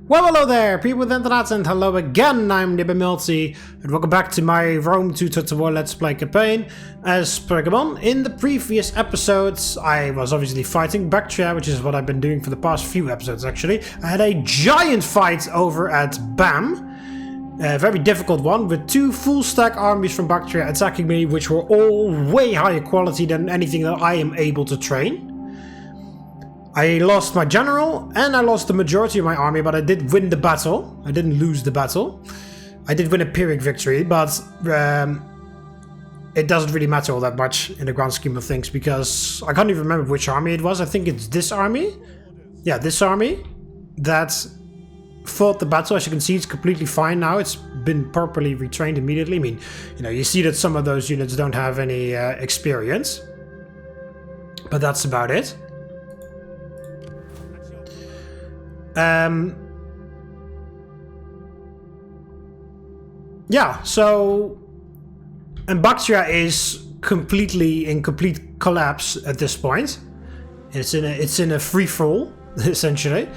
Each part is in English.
Well, hello there, people with internet, and hello again, I'm TheMBmulti, and welcome back to my Rome 2 tutorial Let's Play campaign as Pergamon. In the previous episodes, I was obviously fighting Baktrian, which is what I've been doing for the past few episodes actually. I had a giant fight over at Bam, a very difficult one, with two full stack armies from Baktrian attacking me, which were all way higher quality than anything that I am able to train. I lost my general, and I lost the majority of my army, but I did win the battle. I didn't lose the battle. I did win a Pyrrhic victory, but it doesn't really matter all that much in the grand scheme of things, because I can't even remember which army it was. I think it's this army. Yeah, this army that fought the battle. As you can see, it's completely fine now. It's been properly retrained immediately. I mean, you see that some of those units don't have any experience, but that's about it. Yeah, so, and Baktrian is completely in complete collapse at this point. It's in a free fall essentially.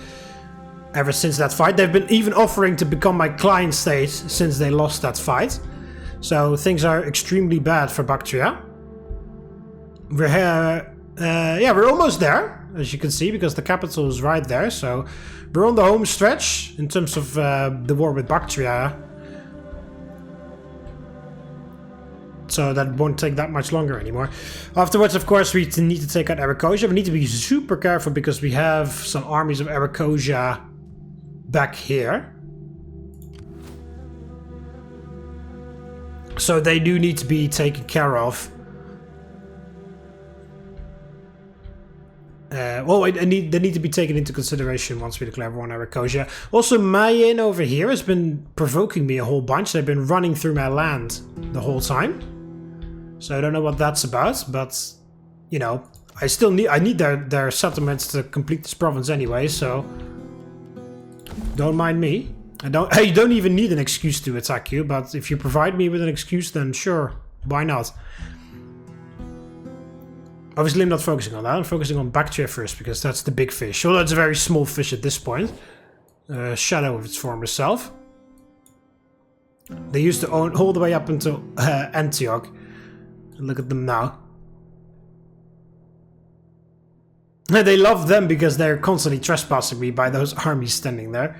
Ever since that fight, they've been even offering to become my client state since they lost that fight. So things are extremely bad for Baktrian. We're almost there, as you can see, because the capital is right there. So we're on the home stretch in terms of the war with Baktrian. So that won't take that much longer anymore. Afterwards, of course, we need to take out Aracosia. We need to be super careful because we have some armies of Aracosia back here. So they do need to be taken care of. They need to be taken into consideration once we declare war on Aracosia. Also, Mayan over here has been provoking me a whole bunch. They've been running through my land the whole time. So I don't know what that's about, but I need their settlements to complete this province anyway. So don't mind me. You don't even need an excuse to attack you, but if you provide me with an excuse, then sure, why not? Obviously, I'm not focusing on that. I'm focusing on Baktrian first, because that's the big fish. Although it's a very small fish at this point. Shadow of its former self. They used to own all the way up until Antioch. Look at them now. They love them because they're constantly trespassing me by those armies standing there.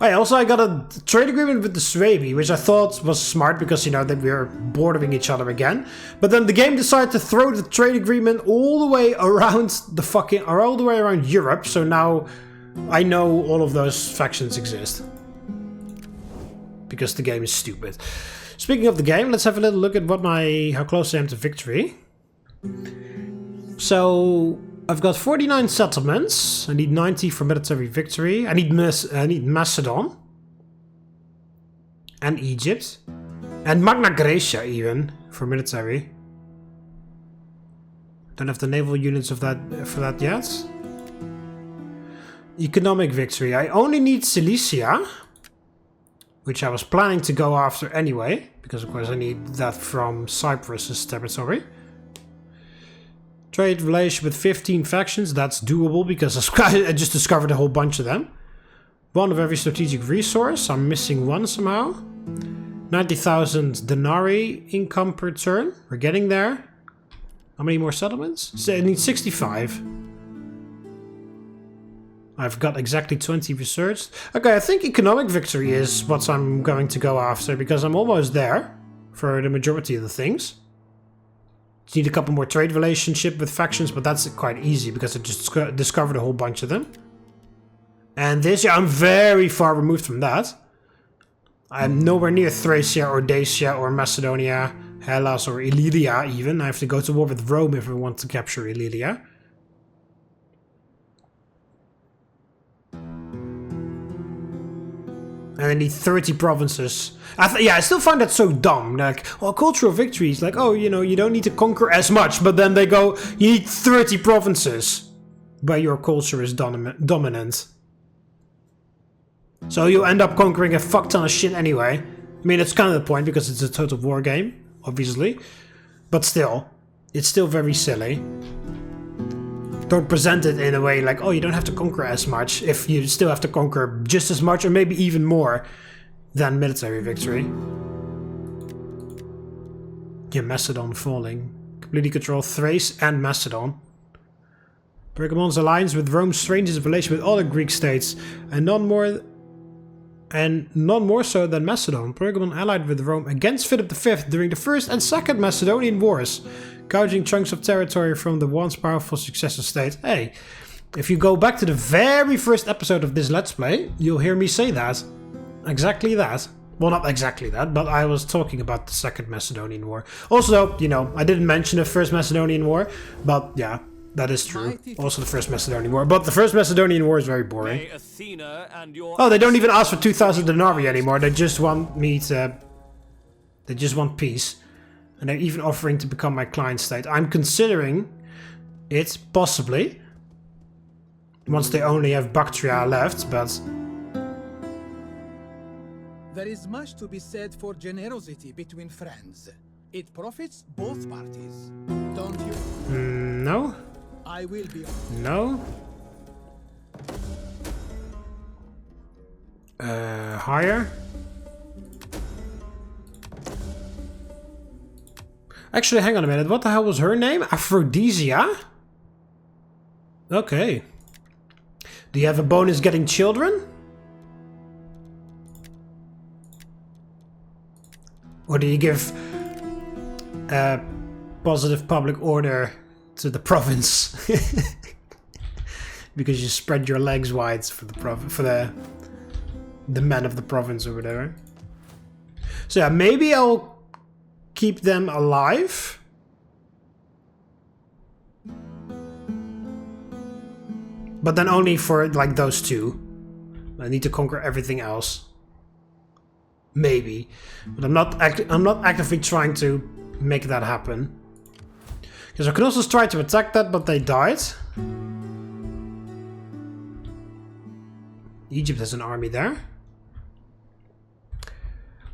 Oh yeah, also I got a trade agreement with the Suebi, which I thought was smart because, that we were bordering each other again. But then the game decided to throw the trade agreement all the way around all the way around Europe. So now I know all of those factions exist. Because the game is stupid. Speaking of the game, let's have a little look at how close I am to victory. So I've got 49 settlements. I need 90 for military victory. I need Macedon. And Egypt. And Magna Graecia even for military. Don't have the naval units for that yet. Economic victory. I only need Cilicia, which I was planning to go after anyway, because of course I need that from Cyprus's territory. Trade relation with 15 factions, that's doable because I just discovered a whole bunch of them. One of every strategic resource, I'm missing one somehow. 90,000 denarii income per turn, we're getting there. How many more settlements? So I need 65. I've got exactly 20 researched. Okay, I think economic victory is what I'm going to go after, because I'm almost there for the majority of the things. Just need a couple more trade relationship with factions, but that's quite easy because I just discovered a whole bunch of them. And this, I'm very far removed from that. I'm nowhere near Thracia or Dacia or Macedonia, Hellas or Iliria even. I have to go to war with Rome if I want to capture Iliria. And I need 30 provinces. I still find that so dumb. Like, cultural victories. Like, you don't need to conquer as much. But then they go, you need 30 provinces. Where your culture is dominant. So you'll end up conquering a fuck ton of shit anyway. I mean, it's kind of the point because it's a total war game, obviously. But still, it's still very silly. don't present it in a way like, oh, you don't have to conquer as much if you still have to conquer just as much or maybe even more than military victory. Yeah, Macedon falling. Completely control Thrace and Macedon. Pergamon's alliance with Rome strains his relation with other Greek states, and none more so than Macedon. Pergamon allied with Rome against Philip V during the First and Second Macedonian Wars, gouging chunks of territory from the once powerful successor state. Hey, if you go back to the very first episode of this Let's Play, you'll hear me say that. Exactly that. Well, not exactly that, but I was talking about the Second Macedonian War. Also, you know, I didn't mention the First Macedonian War, but yeah, that is true. Also the First Macedonian War, but the First Macedonian War is very boring. Oh, they don't even ask for 2,000 denarii anymore. They just want me to... They just want peace. And they're even offering to become my client state. I'm considering it, possibly. Once they only have Baktrian left, but... There is much to be said for generosity between friends. It profits both parties. Don't you? No. I will be... No. Higher. Actually, hang on a minute. What the hell was her name? Aphrodisia? Okay. Do you have a bonus getting children? Or do you give positive public order to the province? Because you spread your legs wide for the men of the province or whatever. So yeah, maybe I'll keep them alive. But then only for like those two. I need to conquer everything else. Maybe, but I'm not actively trying to make that happen. Because I could also try to attack that, but they died. Egypt has an army there.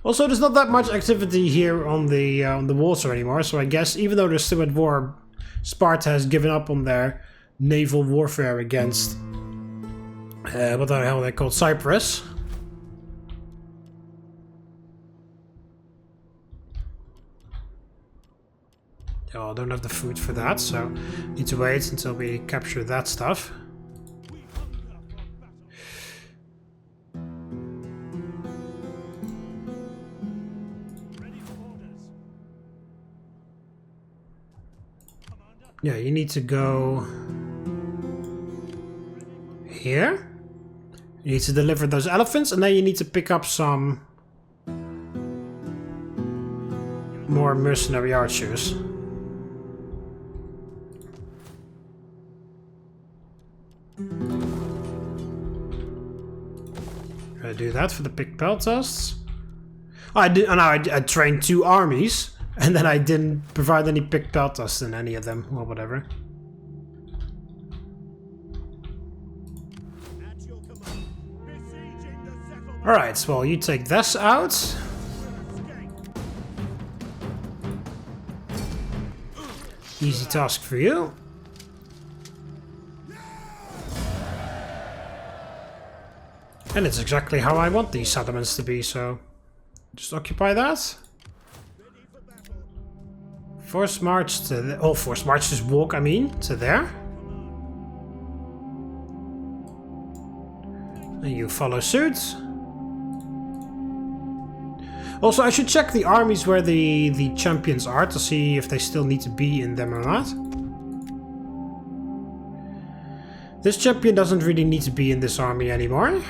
Also, there's not that much activity here on the water anymore. So I guess even though they're still at war, Sparta has given up on their naval warfare against what the hell are they called? Cyprus. Oh, I don't have the food for that, so need to wait until we capture that stuff. Yeah, you need to go here. You need to deliver those elephants, and then you need to pick up some more mercenary archers. I do that for the pick peltasts. Oh, I trained 2 armies, and then I didn't provide any pick peltasts in any of them, or whatever. Alright, well, you take this out. Easy task for you. And it's exactly how I want these settlements to be, so just occupy that. Force march to force march, just walk, I mean, to there. And you follow suit. Also, I should check the armies where the champions are to see if they still need to be in them or not. This champion doesn't really need to be in this army anymore.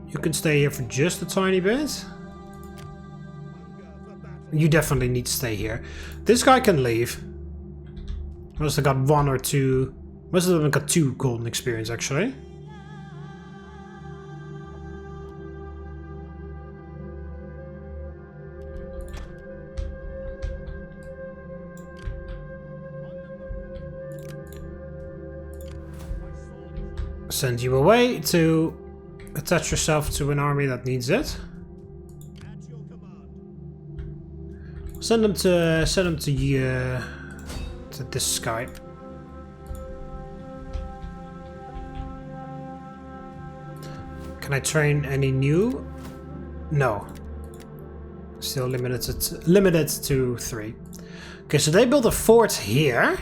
You can stay here for just a tiny bit. You definitely need to stay here. This guy can leave. Must have got 1 or 2. Most of them got 2 golden experience, actually. Send you away to attach yourself to an army that needs it. Send them to to this guy. Can I train any new? No. Still limited to 3. Okay, so they built a fort here.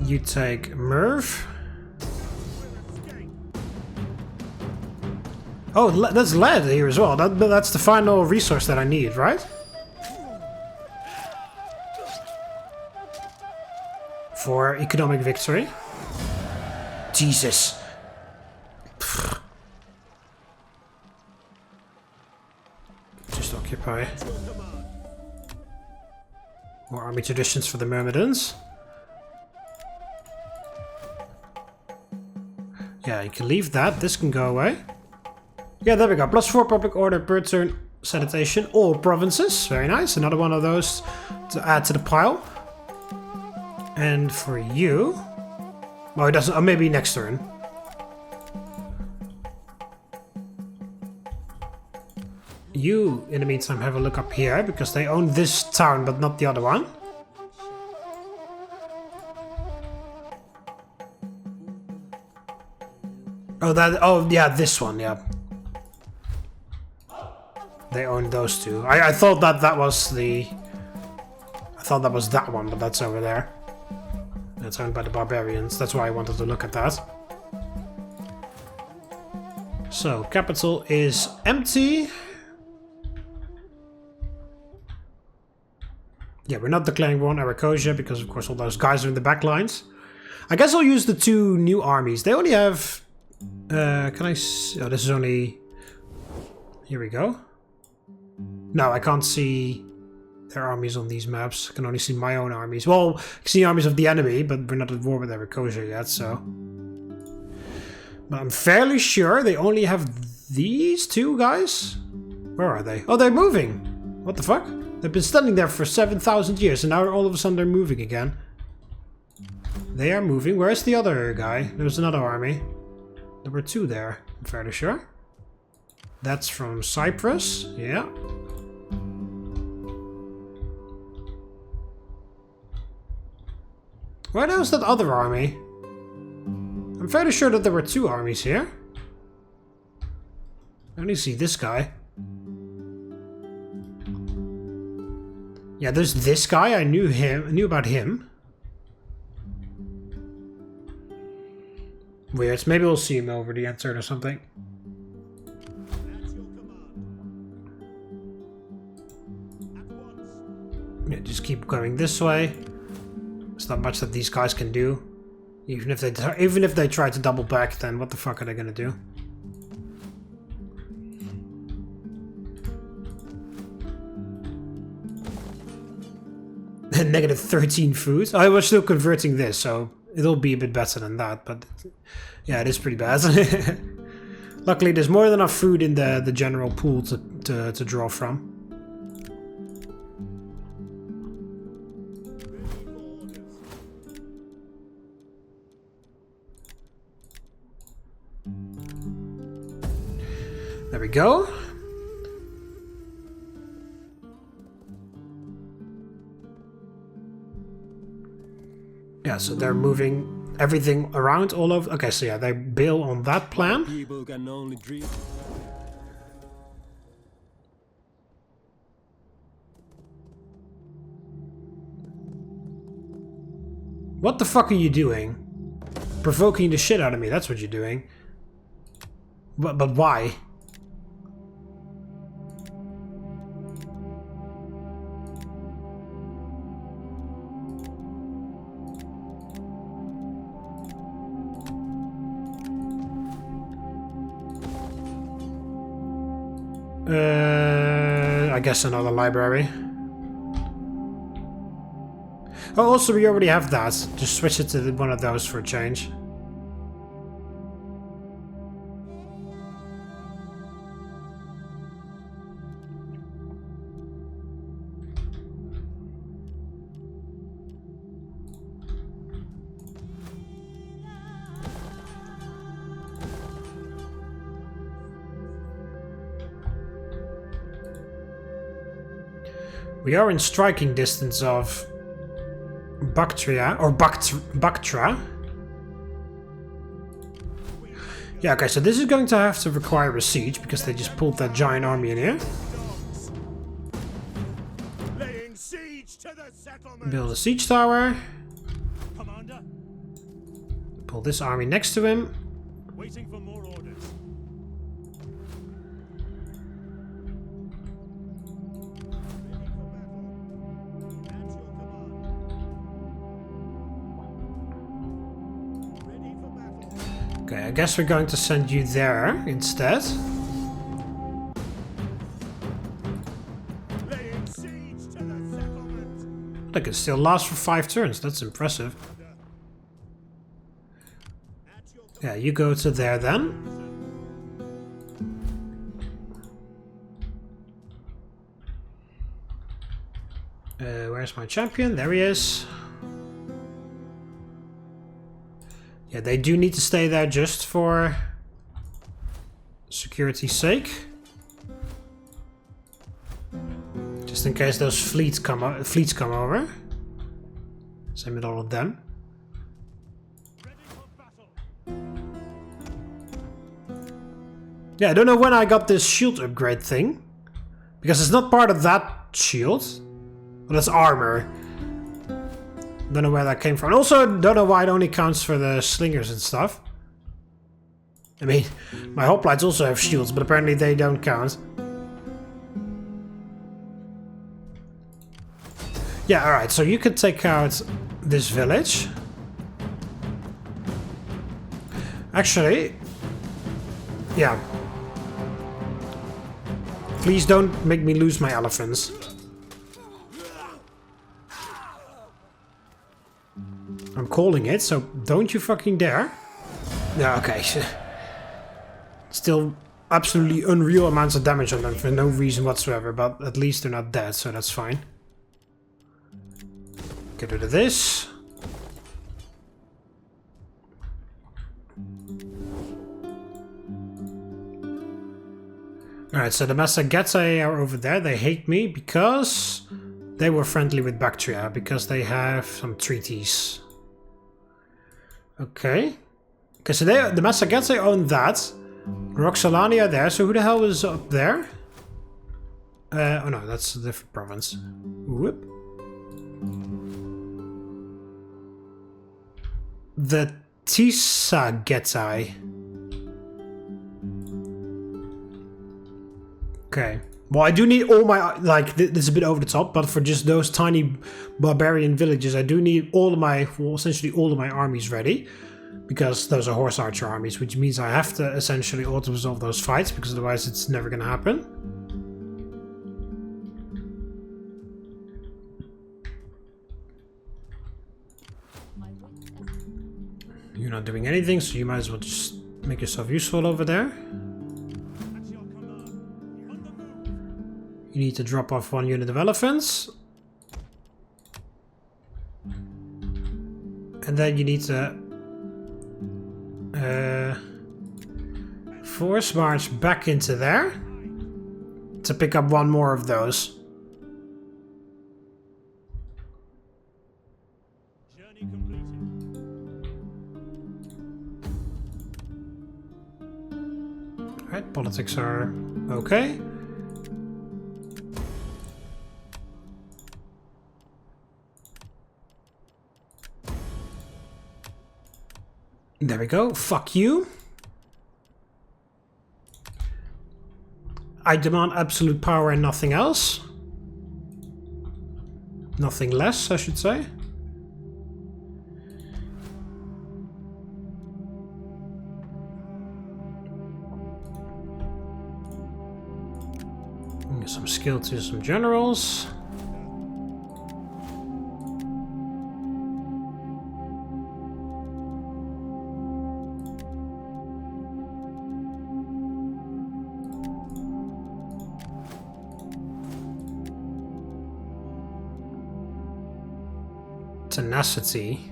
You take Merv. Oh, that's lead here as well. That's the final resource that I need, right? For economic victory. Jesus. Just occupy. More army traditions for the Myrmidons. Yeah, you can leave that. This can go away. Yeah, there we go. +4 public order per turn sanitation. All provinces. Very nice. Another one of those to add to the pile. And for you... Oh, it doesn't... Oh, maybe next turn. You, in the meantime, have a look up here, because they own this town, but not the other one. Oh, yeah, this one, yeah. They own those two. I thought that was the... I thought that was that one, but that's over there. It's owned by the barbarians. That's why I wanted to look at that. So, capital is empty. Yeah, we're not declaring war on Aracosia because, of course, all those guys are in the back lines. I guess I'll use the 2 new armies. They only have... can I see... Oh, this is only... Here we go. No, I can't see their armies on these maps. I can only see my own armies. Well, I can see armies of the enemy, but we're not at war with Aracosia yet, so... But I'm fairly sure they only have these 2 guys. Where are they? Oh, they're moving! What the fuck? They've been standing there for 7,000 years, and now all of a sudden they're moving again. They are moving. Where's the other guy? There's another army. There were 2 there, I'm fairly sure. That's from Cyprus, yeah. Where was that other army? I'm fairly sure that there were 2 armies here. I only see this guy. Yeah, there's this guy. I knew about him. Weird. Maybe we'll see him over the end turn or something. Yeah, just keep going this way. There's not much that these guys can do. Even if they try to double back, then what the fuck are they gonna do? Negative 13 food. I was still converting this, so it'll be a bit better than that. But yeah, it is pretty bad. Luckily, there's more than enough food in the general pool to draw from. There we go. Yeah, so they're moving everything around all over. Okay, so yeah, they bail on that plan. People can only dream. What the fuck are you doing? Provoking the shit out of me, that's what you're doing. But why? I guess another library. Oh, also we already have that. Just switch it to one of those for a change. We are in striking distance of Bactria, or Bactra. Yeah, okay, so this is going to have to require a siege, because they just pulled that giant army in here. Laying siege to the settlement. Build a siege tower. Commander, Pull this army next to him. waiting for more orders. Ready for battle. Okay, I guess we're going to send you there instead. Laying siege to the settlement. Look, it still lasts for 5 turns. That's impressive. At your Yeah, you go to there then. Where's my champion? There he is. Yeah, they do need to stay there just for security's sake. Just in case those fleets come over. Same with all of them. ready for battle. Yeah, I don't know when I got this shield upgrade thing. Because it's not part of that shield. Well, that's armor. Don't know where that came from. Also, don't know why it only counts for the slingers and stuff. I mean, my hoplites also have shields, but apparently they don't count. Yeah, alright, so you could take out this village. Actually, yeah. Please don't make me lose my elephants. I'm calling it, so don't you fucking dare. Yeah, okay. Still absolutely unreal amounts of damage on them for no reason whatsoever, but at least they're not dead, so that's fine. Get rid of this. Alright, so the Macedonians are over there. They hate me because they were friendly with Bactria, because they have some treaties. Okay. Okay, so the Macedonians own that. Roxolania there, so who the hell is up there? Oh no, that's a different province. Whoop. The Tisagetai. Okay. Well, I do need all my, like, this is a bit over the top, but for just those tiny barbarian villages, I do need all of my, well, essentially all of my armies ready. Because those are horse archer armies, which means I have to essentially auto-resolve those fights, because otherwise it's never gonna happen. You're not doing anything, so you might as well just make yourself useful over there. At your command. On the move. You need to drop off 1 unit of elephants. And then you need to force march back into there to pick up 1 more of those. Journey completed. Alright, politics are okay. There we go. Fuck you. I demand absolute power and nothing else. Nothing less, I should say. Give some skill to some generals. Tenacity.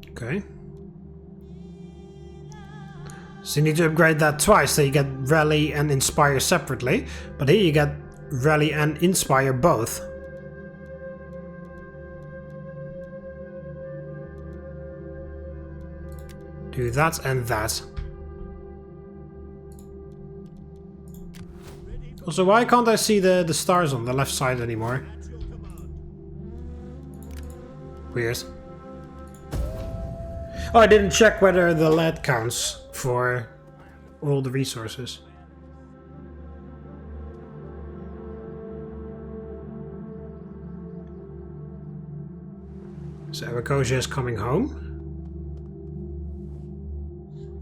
Okay. So you need to upgrade that twice, so you get Rally and Inspire separately. But here you get Rally and Inspire both. Do that and that. Also, why can't I see the stars on the left side anymore? Weird. Oh, I didn't check whether the lead counts for all the resources. So Arakosia is coming home.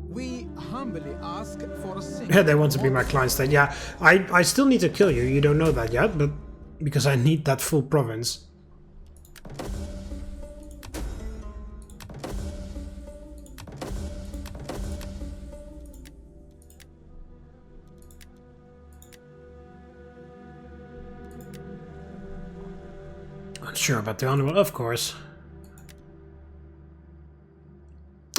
We humbly ask for a sin. Yeah, they want to be my clients then. Yeah, I still need to kill you. You don't know that yet, but because I need that full province. Unsure about the other one, of course.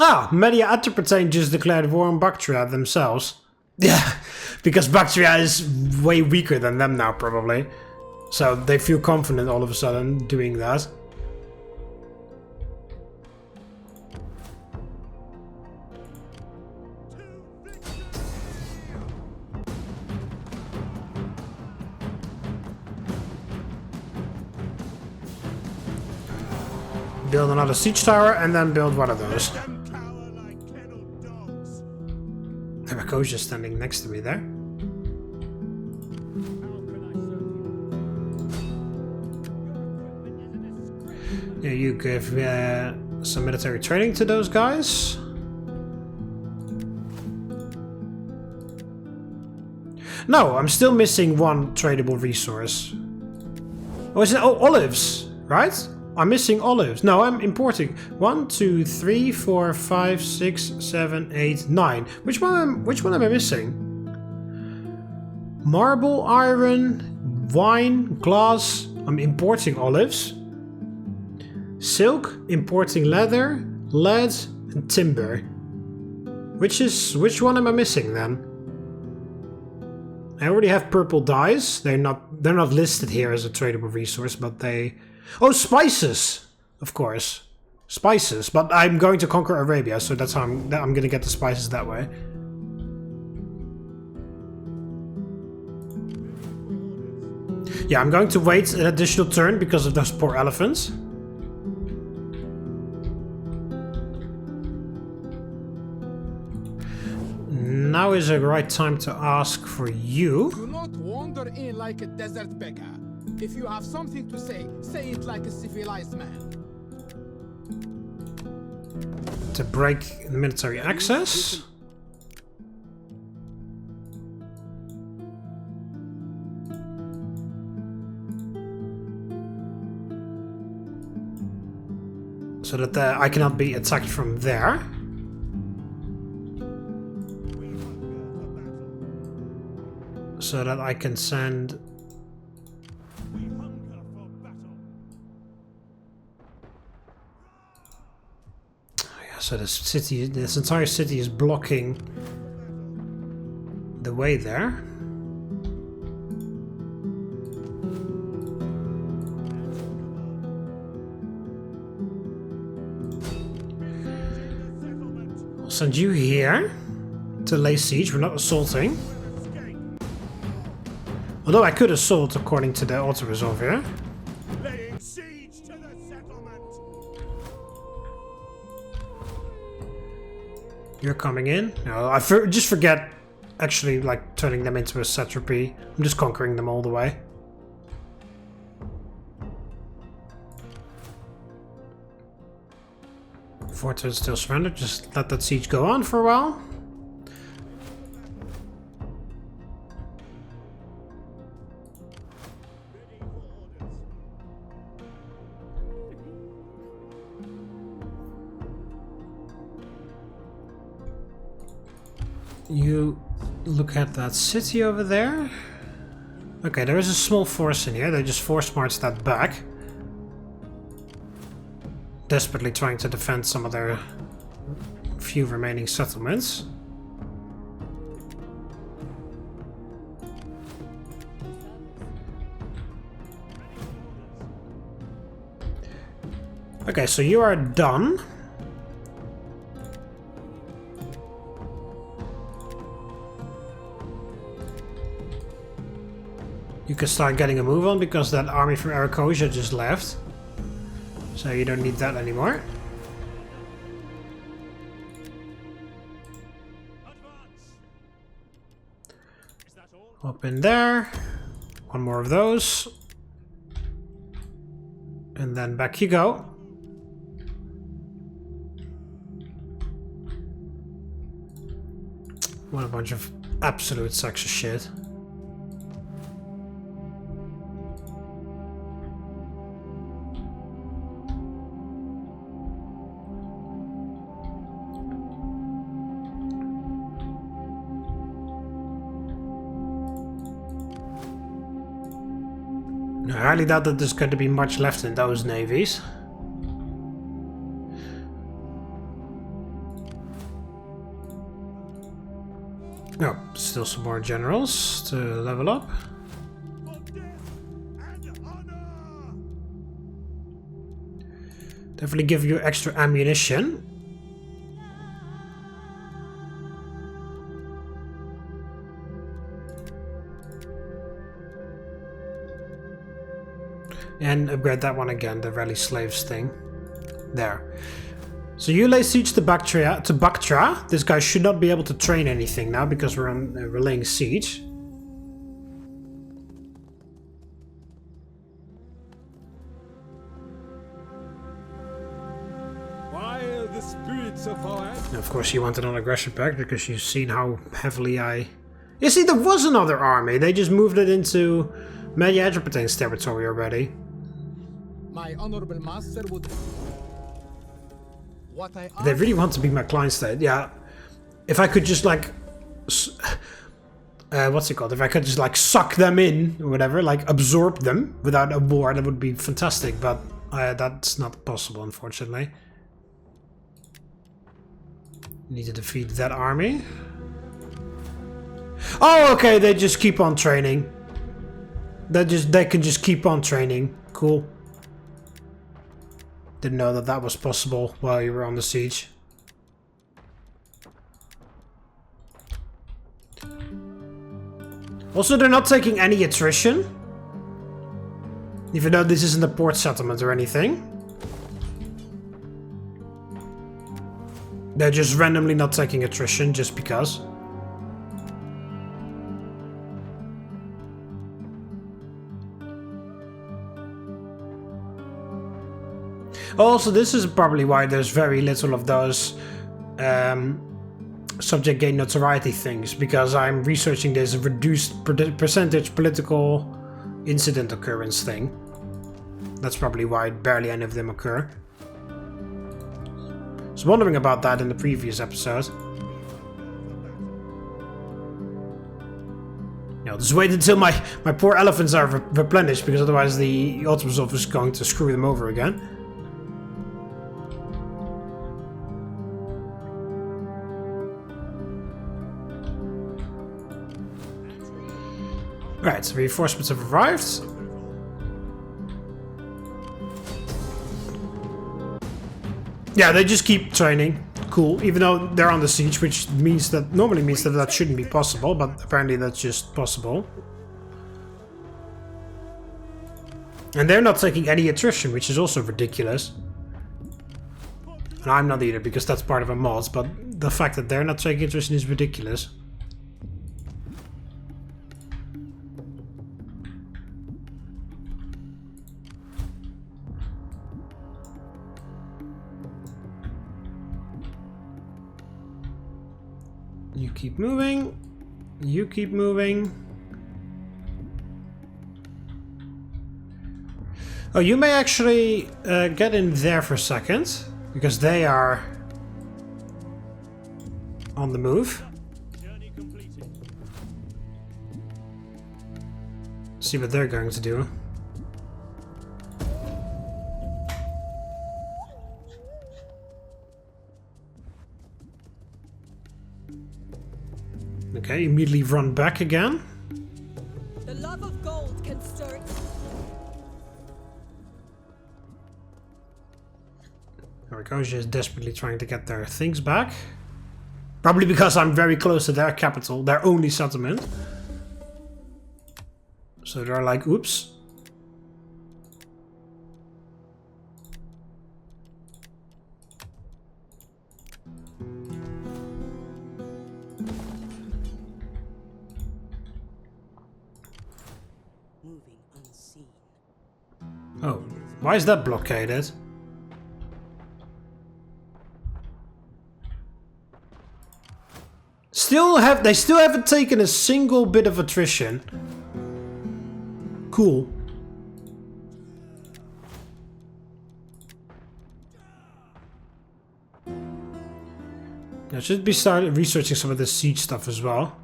Ah, Media Atropatane just declared war on Bactria themselves. Yeah, because Bactria is way weaker than them now, probably. So they feel confident all of a sudden doing that. Build another siege tower and then build one of those. Arakosia standing next to me there. Yeah, you give some military training to those guys. No, I'm still missing one tradable resource. Oh, is it? Oh, olives, right? I'm missing olives. No, I'm importing. 1, 2, 3, 4, 5, 6, 7, 8, 9. Which one am I missing? Marble, iron, wine, glass. I'm importing olives. Silk, importing leather, lead, and timber. Which one am I missing then? I already have purple dyes. They're not listed here as a tradable resource, but they. Oh, spices! Of course. Spices, but I'm going to conquer Arabia, so that's how I'm going to get the spices that way. Yeah, I'm going to wait an additional turn because of those poor elephants. Now is the right time to ask for you. Do not wander in like a desert beggar. If you have something to say, say it like a civilized man. To break military access. So that I cannot be attacked from there. So that I can send. So this entire city is blocking the way there. I'll send you here to lay siege. We're not assaulting. Although I could assault according to the auto-resolve here. Laying siege to the settlement. You're coming in. No, I just forget actually like turning them into a satrapy. I'm just conquering them all the way. Fortress still surrendered. Just let that siege go on for a while. You look at that city over there. Okay, there is a small force in here. They just force march that back. Desperately trying to defend some of their few remaining settlements. Okay, so you are done. You can start getting a move on because that army from Aracosia just left. So you don't need that anymore. Advance. Is that all? Up in there. One more of those. And then back you go. What a bunch of absolute sacks of shit. I highly doubt that there's going to be much left in those navies. Oh, still some more generals to level up. For death and honor. Definitely give you extra ammunition. And upgrade that one again, the rally slaves thing. There. So you lay siege to Bactria. This guy should not be able to train anything now because we're laying siege. While the spirits of our And of course you wanted an aggression pact because you've seen how heavily I... You see, there was another army. They just moved it into Media Adripatene's territory already. my honorable master would. What I They really want to be my client state. Yeah. If I could just like... what's it called? If I could just like suck them in or whatever, like absorb them without a war, that would be fantastic. But that's not possible, unfortunately. Need to defeat that army. Oh, okay. They just keep on training. They can just keep on training. Cool. Didn't know that that was possible while you were on the siege. Also, they're not taking any attrition. Even though this isn't a port settlement or anything. They're just randomly not taking attrition just because. Also, this is probably why there's very little of those subject gain notoriety things, because I'm researching this reduced percentage political incident occurrence thing. That's probably why barely any of them occur. I was wondering about that in the previous episode. No, just wait until my poor elephants are replenished, because otherwise the Ottomans office is going to screw them over again. Right, so reinforcements have arrived. Yeah, they just keep training. Cool, even though they're on the siege, which means that normally means that that shouldn't be possible, but apparently that's just possible. And they're not taking any attrition, which is also ridiculous. And I'm not either, because that's part of a mod, but the fact that they're not taking attrition is ridiculous. You keep moving. You keep moving. Oh, you may actually get in there for a second, because they are on the move. Journey completed. See what they're going to do. Okay, immediately run back again. The love of gold can stir. Arakosia is desperately trying to get their things back. Probably because I'm very close to their capital, their only settlement. So they're like, oops. Moving unseen. Oh, why is that blockaded? They still haven't taken a single bit of attrition. Cool. I should be started researching some of this siege stuff as well.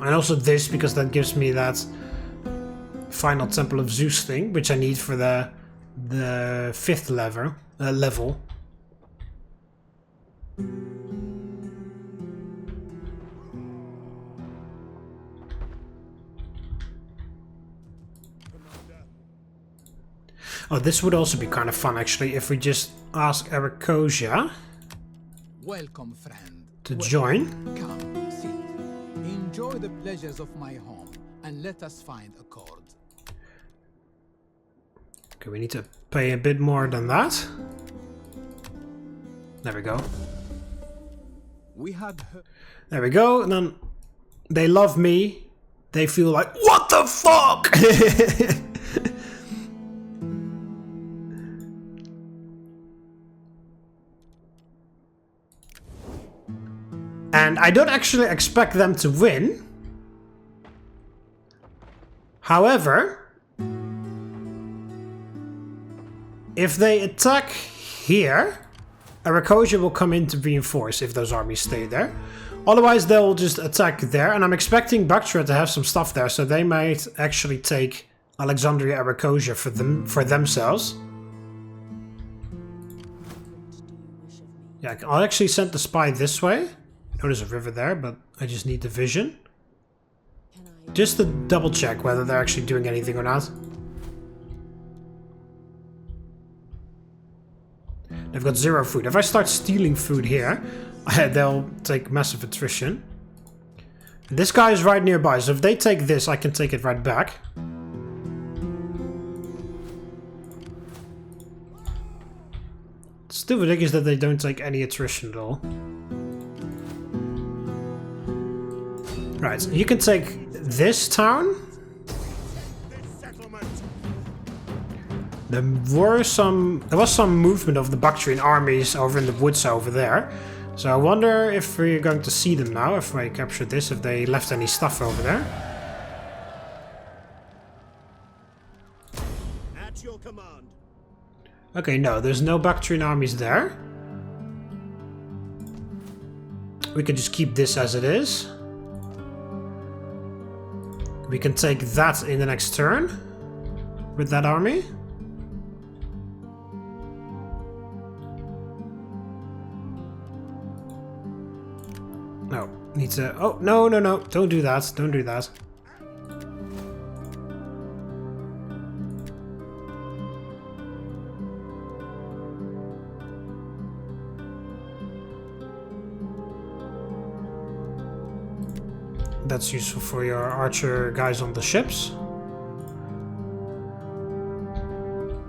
And also this, because that gives me that final Temple of Zeus thing, which I need for the 5th level. Oh, this would also be kind of fun, actually, if we just ask Arakosia Welcome, friend. to join. Come, sit. Enjoy the pleasures of my home, and let us find accord. Okay, we need to pay a bit more than that. There we go. We had There we go, and then they love me. They feel like, what the fuck? And I don't actually expect them to win. However, if they attack here, Arakosia will come in to reinforce if those armies stay there. Otherwise, they'll just attack there. And I'm expecting Baktrian to have some stuff there, so they might actually take Alexandria Arakosia for themselves. Yeah, I'll actually send the spy this way. I know there's a river there, but I just need the vision. Just to double check whether they're actually doing anything or not. They've got 0 food. If I start stealing food here, they'll take massive attrition. This guy is right nearby, so if they take this, I can take it right back. It's still ridiculous that they don't take any attrition at all. Right, so you can take this town. There was some movement of the Baktrian armies over in the woods over there. So I wonder if we're going to see them now, if I capture this, if they left any stuff over there. At your command. Okay, no, there's no Baktrian armies there. We can just keep this as it is. We can take that in the next turn with that army. No, need to... Oh, no, no, no. Don't do that. Don't do that. That's useful for your archer guys on the ships.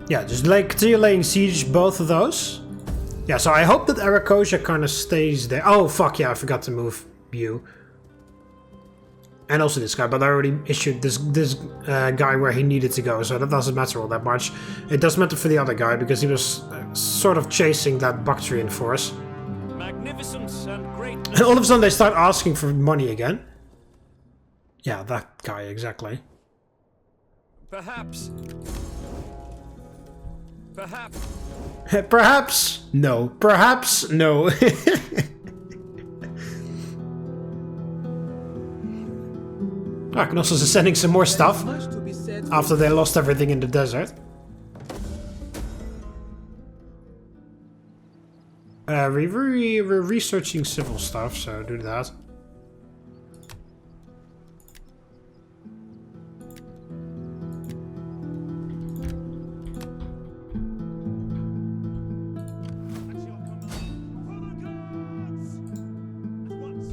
Yeah, just continue laying siege both of those. Yeah, so I hope that Arakosia kind of stays there. Oh, fuck yeah, I forgot to move you. And also this guy, but I already issued this guy where he needed to go, so that doesn't matter all that much. It does matter for the other guy, because he was sort of chasing that Baktrian force. Magnificent and great. And all of a sudden they start asking for money again. Yeah, that guy, exactly. Perhaps. Perhaps. Perhaps no. Perhaps no. I can also sending some more stuff after they lost everything in the desert. We're researching civil stuff, so do that. At your command. For the gods! At once.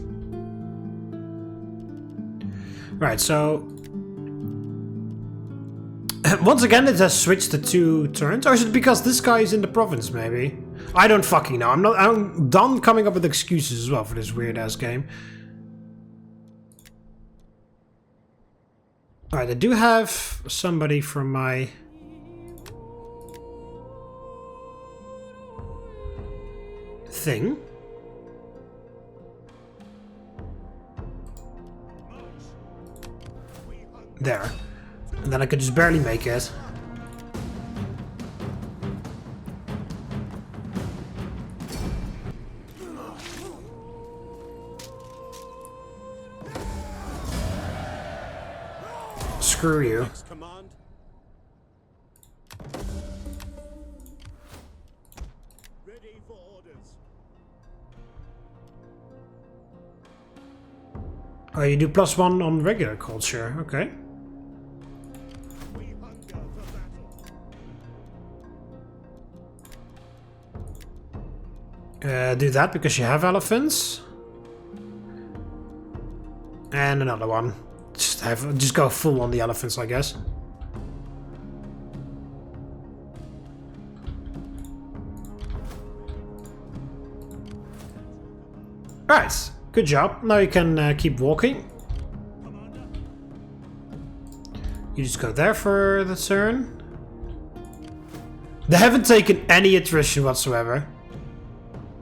Right, so once again it has switched to 2 turns, or is it because this guy is in the province maybe? I don't fucking know. I'm done coming up with excuses as well for this weird ass game. Alright, I do have somebody from my thing. There. And then I could just barely make it. Screw you. Command. Ready for orders. Oh, you do +1 on regular culture. Okay. We hunger for battle. Do that because you have elephants. And another one. Just go full on the elephants, I guess. Right, good job. Now you can keep walking. Commander. You just go there for the turn. They haven't taken any attrition whatsoever.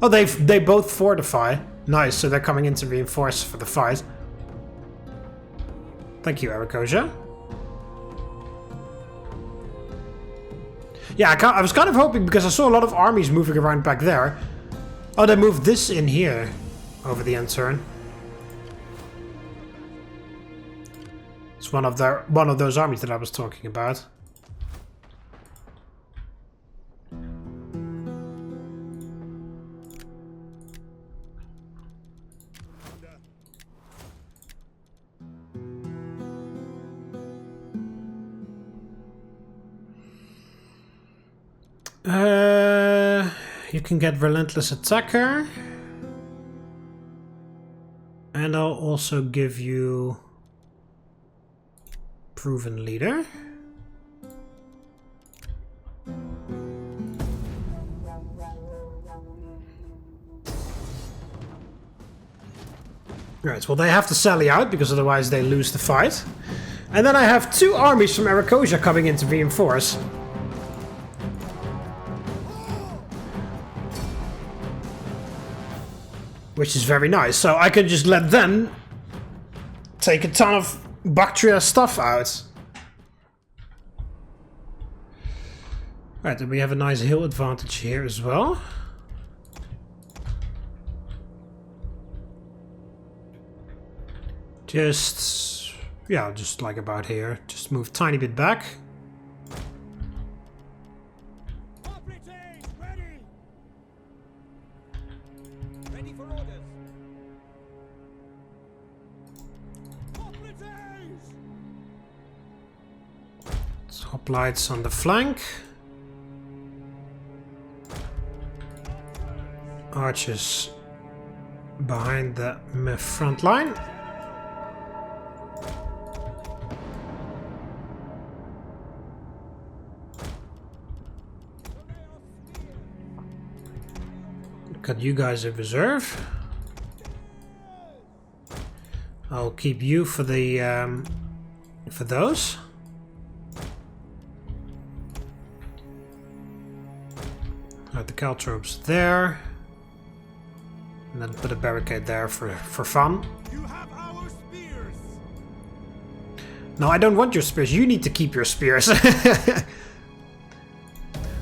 Oh, they both fortify. Nice, so they're coming in to reinforce for the fight. Thank you, Arakosia. Yeah, I was kind of hoping, because I saw a lot of armies moving around back there. Oh, they moved this in here over the end turn. It's one of those armies that I was talking about. You can get Relentless Attacker. And I'll also give you Proven Leader. Right, well they have to sally out because otherwise they lose the fight. And then I have 2 armies from Arakosia coming in to reinforce. Which is very nice, so I can just let them take a ton of Baktrian stuff out. Right, then we have a nice hill advantage here as well. Just, yeah, just like about here. Just move a tiny bit back. Ready. Ready for orders. Hoplites on the flank. Archers behind the front line. Got you guys in reserve. I'll keep you for the for those. Right, the caltrops there. And then put a barricade there for fun. You have our spears. No, I don't want your spears. You need to keep your spears.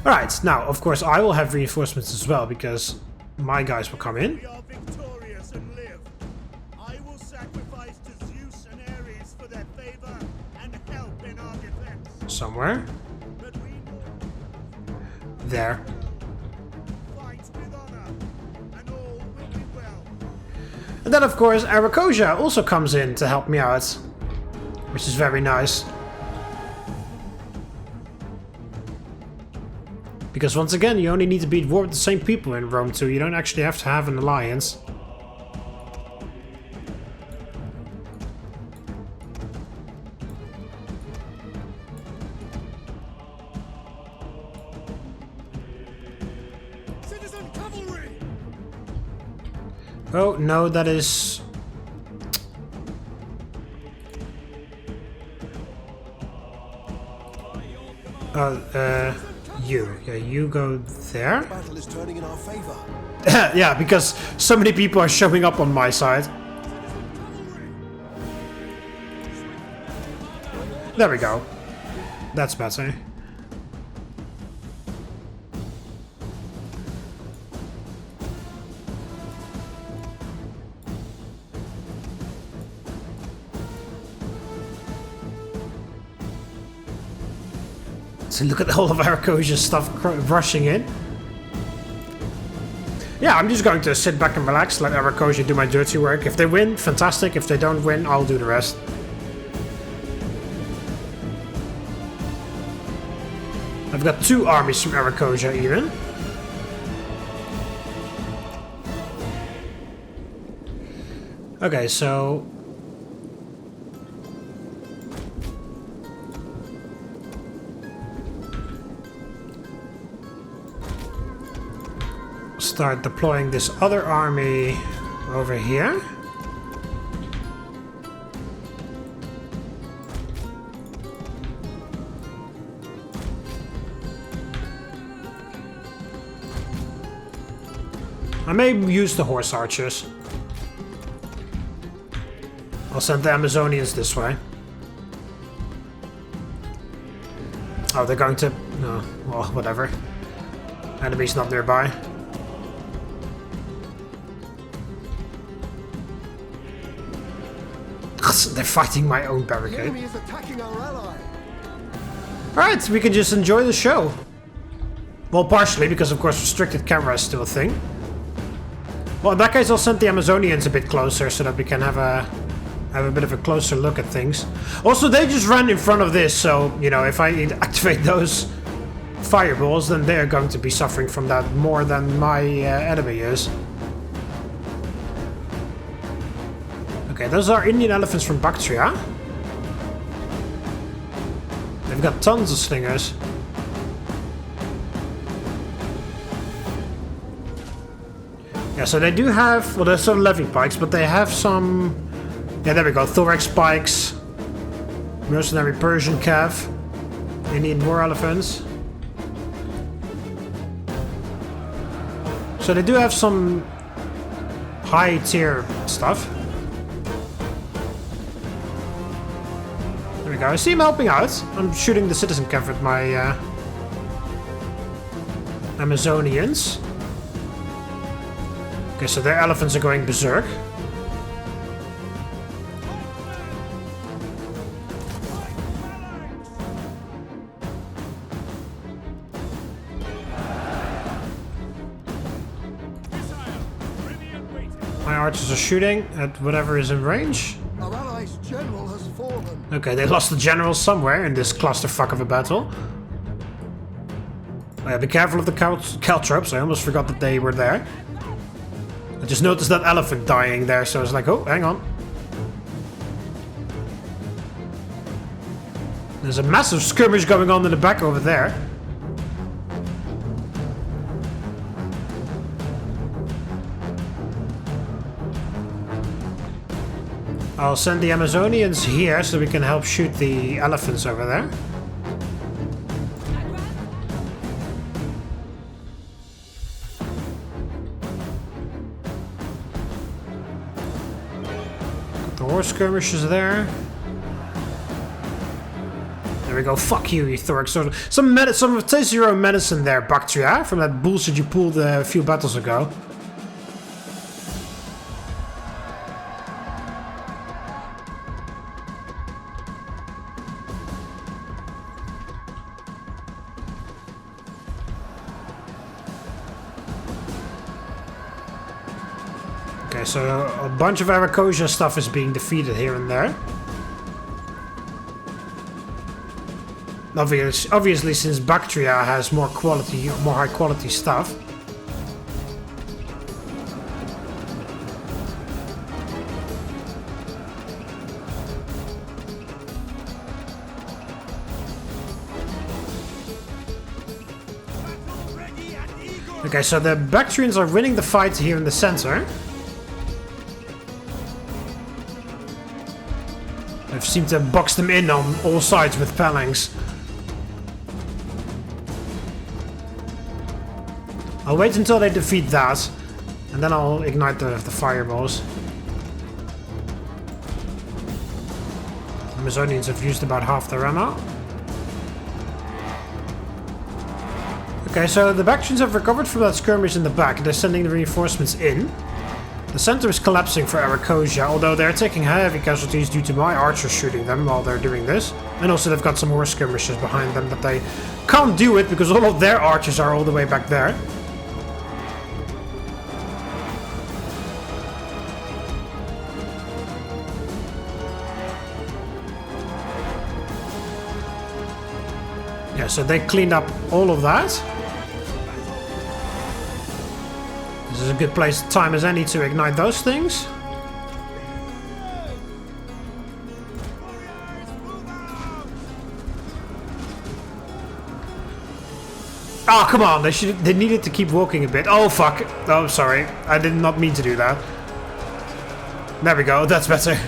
Alright, now, of course, I will have reinforcements as well, because my guys will come in. We are victorious and live. I will sacrifice to Zeus and Ares for their favor and help in our defense. Somewhere. But we There. fight with honor. then, of course, Arakosia also comes in to help me out, which is very nice. Because once again, you only need to be at war with the same people in Rome 2. You don't actually have to have an alliance. Citizen cavalry! Oh, no, that is... you. Yeah, you go there. Battle is turning in our favor. Yeah, because so many people are showing up on my side. There we go. That's better. So look at all of Arakosia's stuff rushing in. Yeah, I'm just going to sit back and relax, let Arakosia do my dirty work. If they win, fantastic. If they don't win, I'll do the rest. I've got 2 armies from Arakosia even. Okay, so... start deploying this other army over here. I may use the horse archers. I'll send the Amazonians this way. Oh, they're going to... no, well, whatever. Enemy's not nearby. They're fighting my own The barricade. enemy is attacking our ally. Alright, we can just enjoy the show. Well, partially, because of course restricted camera is still a thing. Well, in that case I'll send the Amazonians a bit closer so that we can have a bit of a closer look at things. Also, they just ran in front of this, so, you know, if I activate those fireballs, then they're going to be suffering from that more than my enemy is. Okay, those are Indian elephants from Baktrian. They've got tons of slingers. Yeah, so they do have... well, there's some levy pikes, but they have some... yeah, there we go. Thorax pikes. Mercenary Persian cav. Indian war elephants. So they do have some high tier stuff. There we go. I see him helping out. I'm shooting the citizen cav with my Amazonians. Okay, so their elephants are going berserk. My archers are shooting at whatever is in range. Our allies' general has fallen. Okay, they lost the general somewhere in this clusterfuck of a battle. Oh yeah, be careful of the caltrops. I almost forgot that they were there. I just noticed that elephant dying there, so I was like, oh, hang on. There's a massive skirmish going on in the back over there. I'll send the Amazonians here so we can help shoot the elephants over there. Got the horse skirmishers there. There we go. Fuck you, you thorax. Some taste your own medicine there, Baktrian, from that bullshit you pulled a few battles ago. so a bunch of Arakosia stuff is being defeated here and there. Obviously, since Baktria has more quality, more high quality stuff. Okay, so the Baktrians are winning the fight here in the center. I've seemed to box them in on all sides with phalanx. I'll wait until they defeat that, and then I'll ignite the fireballs. The Macedonians have used about half their ammo. Okay, so the Baktrians have recovered from that skirmish in the back. They're sending the reinforcements in. The center is collapsing for Arakosia, although they're taking heavy casualties due to my archers shooting them while they're doing this. And also they've got some more skirmishers behind them, but they can't do it because all of their archers are all the way back there. Yeah, so they cleaned up all of that. This is a good time as any to ignite those things. Oh, come on, they needed to keep walking a bit. Oh, fuck. Oh, sorry. I did not mean to do that. There we go, that's better.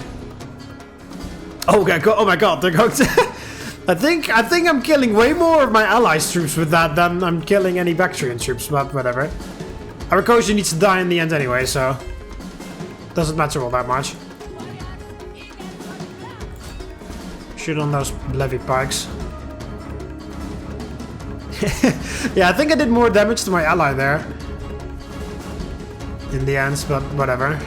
Oh, okay, oh my god, they're going to... I think I'm killing way more of my allies' troops with that than I'm killing any Baktrian troops, but whatever. Arakosia needs to die in the end anyway, so... doesn't matter all that much. Shoot on those levy pikes. Yeah, I think I did more damage to my ally there. In the end, but whatever.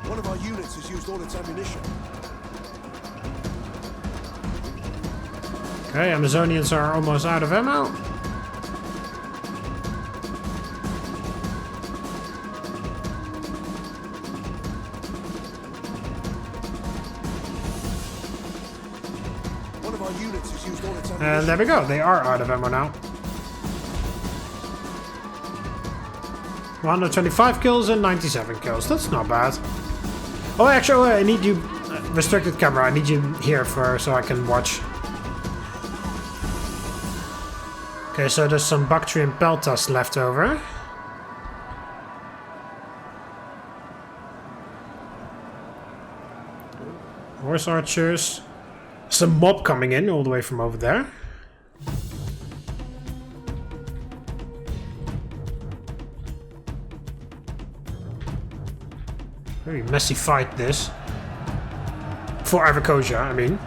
One of our units has used all its ammunition. Okay, Amazonians are almost out of ammo. One of our units has used all its ammunition. And there we go, they are out of ammo now. 125 kills and 97 kills, that's not bad. Oh, actually, I need you... restricted camera, I need you here so I can watch. Okay, so there's some Baktrian peltas left over. Horse archers. Some mob coming in all the way from over there. Very messy fight, this. For Arakosia, I mean.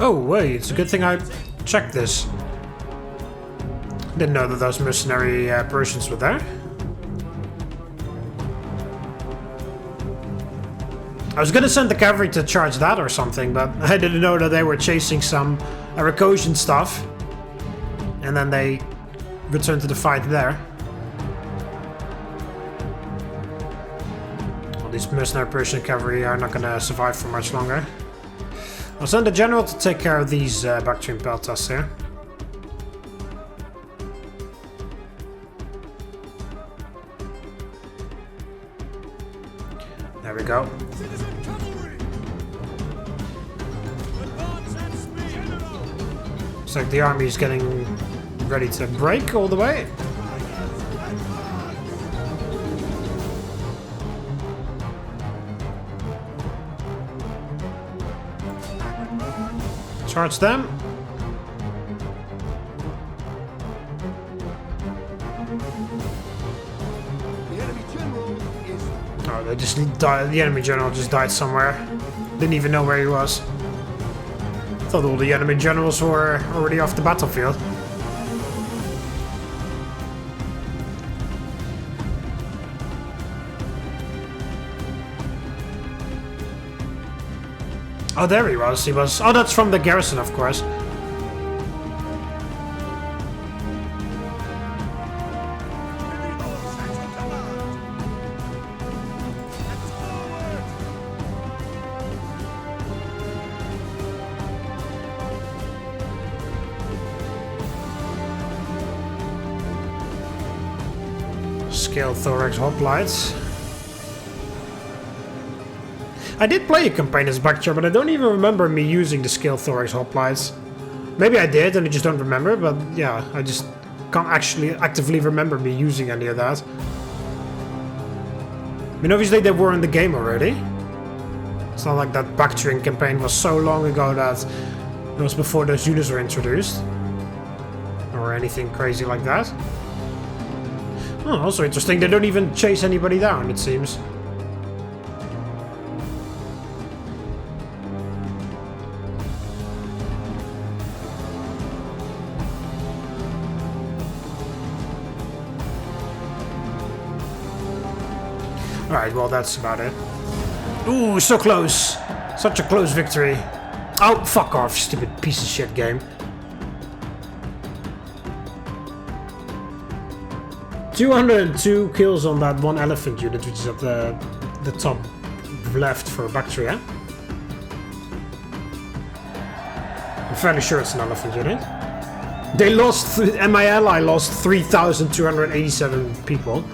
Oh, wait, it's a good thing I checked this. Didn't know that those mercenary Persians were there. I was gonna send the cavalry to charge that or something, but I didn't know that they were chasing some Arakosian stuff. And then they returned to the fight there. Well, these mercenary Persian cavalry are not gonna survive for much longer. I'll send the general to take care of these Baktrian peltas here. There we go. Looks like the army is getting ready to break all the way. Charge them. The enemy general is... Oh, they just died. The enemy general just died somewhere. Didn't even know where he was. Thought all the enemy generals were already off the battlefield. Oh, there he was. He was. Oh, that's from the garrison, of course. Scale thorax hoplites. I did play a campaign as Baktrian, but I don't even remember me using the scale thorax hoplites. Maybe I did and I just don't remember, but yeah, I just can't actually actively remember me using any of that. I mean, obviously they were in the game already. It's not like that Baktrian campaign was so long ago that it was before those units were introduced. Or anything crazy like that. Oh, also interesting, they don't even chase anybody down, it seems. Alright, well that's about it. Ooh, so close! Such a close victory. Oh, fuck off, stupid piece of shit game. 202 kills on that one elephant unit, which is at the top left for Baktrian. I'm fairly sure it's an elephant unit. They lost, and my ally lost 3,287 people.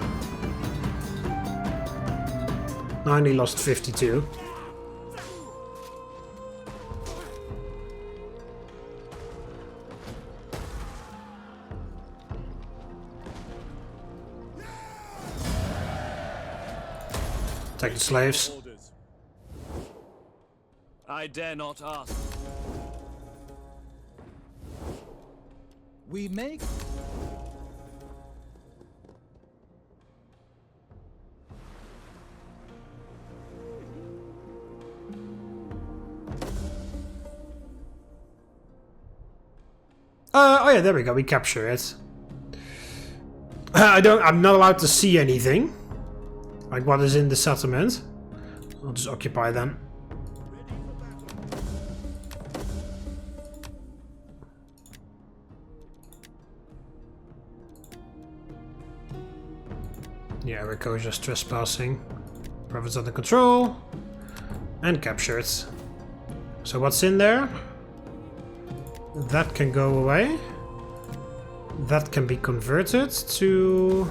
I only lost 52. Take the slaves. I dare not ask. We make... Oh yeah, there we go. We capture it. I'm not allowed to see anything. Like what is in the settlement. I'll just occupy then. Yeah, Rico is just trespassing. Province under control. And captured. So what's in there? That can go away. That can be converted to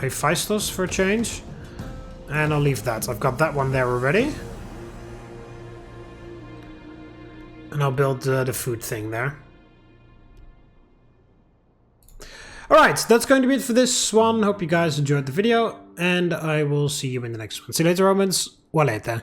Hephaestus for a change. And I'll leave that. I've got that one there already. And I'll build the food thing there. Alright, that's going to be it for this one. Hope you guys enjoyed the video. And I will see you in the next one. See you later, Romans. Walete.